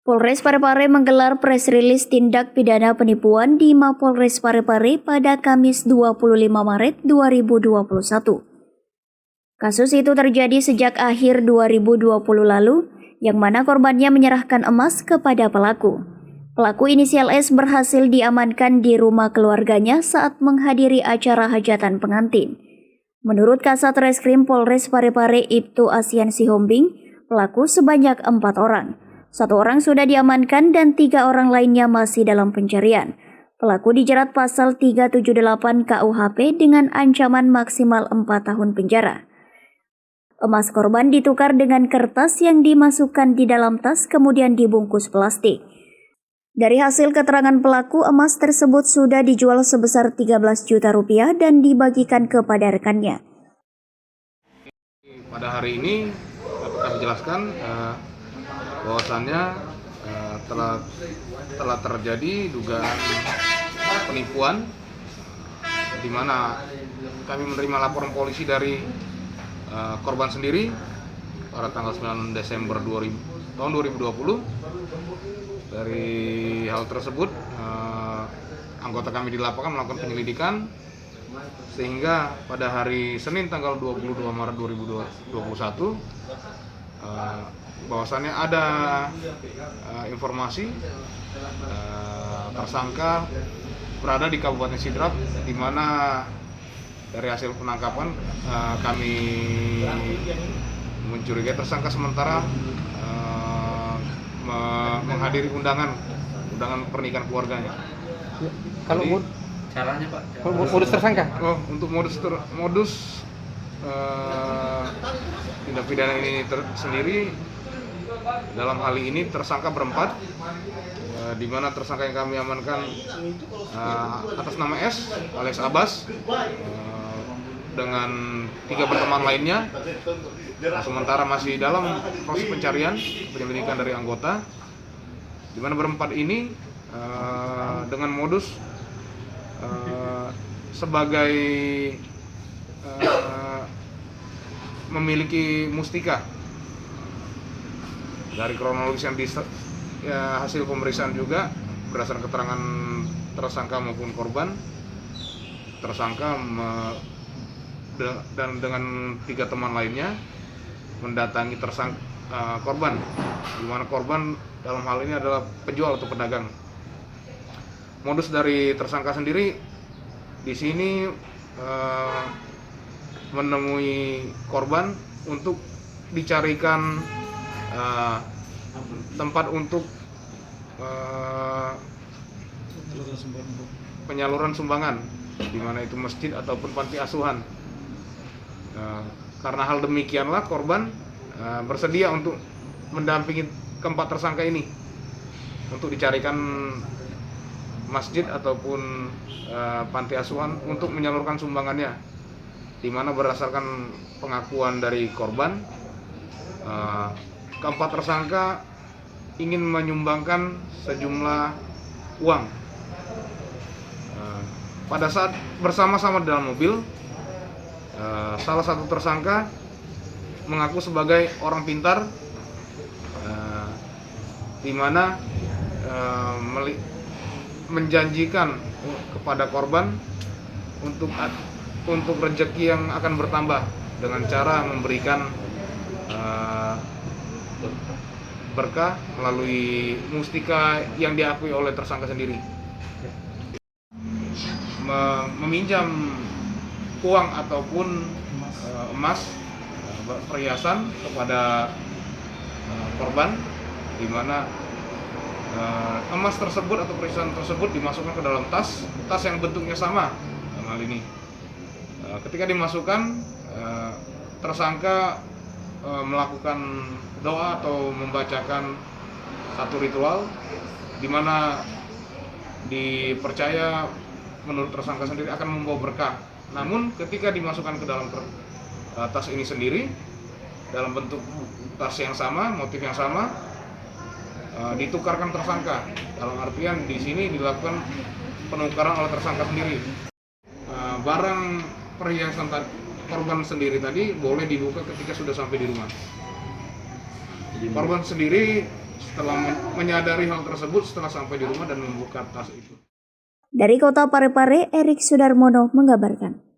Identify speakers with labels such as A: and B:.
A: Polres Parepare menggelar press release tindak pidana penipuan di Mapolres Parepare pada Kamis 25 Maret 2021. Kasus itu terjadi sejak akhir 2020 lalu, yang mana korbannya menyerahkan emas kepada pelaku. Pelaku inisial S berhasil diamankan di rumah keluarganya saat menghadiri acara hajatan pengantin. Menurut Kasat Reskrim Polres Parepare Ibtu Asian Sihombing, pelaku sebanyak 4 orang. 1 orang sudah diamankan dan 3 orang lainnya masih dalam pencarian. Pelaku dijerat pasal 378 KUHP dengan ancaman maksimal 4 tahun penjara. Emas korban ditukar dengan kertas yang dimasukkan di dalam tas kemudian dibungkus plastik. Dari hasil keterangan pelaku, emas tersebut sudah dijual sebesar 13 juta rupiah dan dibagikan kepada rekannya.
B: Pada hari ini dapat kami jelaskan bahwasannya telah terjadi dugaan penipuan, di mana kami menerima laporan polisi dari korban sendiri pada tanggal 9 Desember tahun 2020. Dari hal tersebut, anggota kami di lapangan melakukan penyelidikan, sehingga pada hari Senin tanggal 22 Maret 2021 bahwasannya ada informasi tersangka berada di Kabupaten Sidrap, di mana dari hasil penangkapan kami mencurigai tersangka sementara menghadiri undangan pernikahan keluarganya.
C: Kalau
D: caranya Pak?
C: modus tersangka?
B: Untuk modus tindak pidana ini sendiri, dalam hal ini tersangka berempat, di mana tersangka yang kami amankan atas nama S alias Abbas dengan 3 berteman lainnya. Sementara masih dalam proses penyelidikan dari anggota, di mana berempat ini dengan modus sebagai memiliki mustika. Dari kronologis yang hasil pemeriksaan juga berdasarkan keterangan tersangka maupun korban, tersangka dan dengan 3 teman lainnya mendatangi korban, di mana korban dalam hal ini adalah penjual atau pedagang. Modus dari tersangka sendiri di sini menemui korban untuk dicarikan tempat untuk penyaluran sumbangan, di mana itu masjid ataupun panti asuhan. Karena hal demikianlah korban bersedia untuk mendampingi keempat tersangka ini untuk dicarikan masjid ataupun panti asuhan untuk menyalurkan sumbangannya, di mana berdasarkan pengakuan dari korban, keempat tersangka ingin menyumbangkan sejumlah uang. Pada saat bersama-sama di dalam mobil, salah satu tersangka mengaku sebagai orang pintar, di mana menjanjikan kepada korban untuk rezeki yang akan bertambah dengan cara memberikan berkah melalui mustika yang diakui oleh tersangka sendiri. Meminjam uang ataupun emas, perhiasan kepada korban, di mana emas tersebut atau perhiasan tersebut dimasukkan ke dalam tas yang bentuknya sama dalam hal ini. Ketika dimasukkan, tersangka melakukan doa atau membacakan satu ritual, di mana dipercaya menurut tersangka sendiri akan membawa berkah. Namun ketika dimasukkan ke dalam tas ini sendiri dalam bentuk tas yang sama, motif yang sama, ditukarkan tersangka. Dalam artian di sini dilakukan penukaran oleh tersangka sendiri. Barang perhiasan korban sendiri tadi boleh dibuka ketika sudah sampai di rumah. Korban sendiri setelah menyadari hal tersebut setelah sampai di rumah dan membuka tas itu.
A: Dari Kota Parepare, Erik Sudarmono mengabarkan.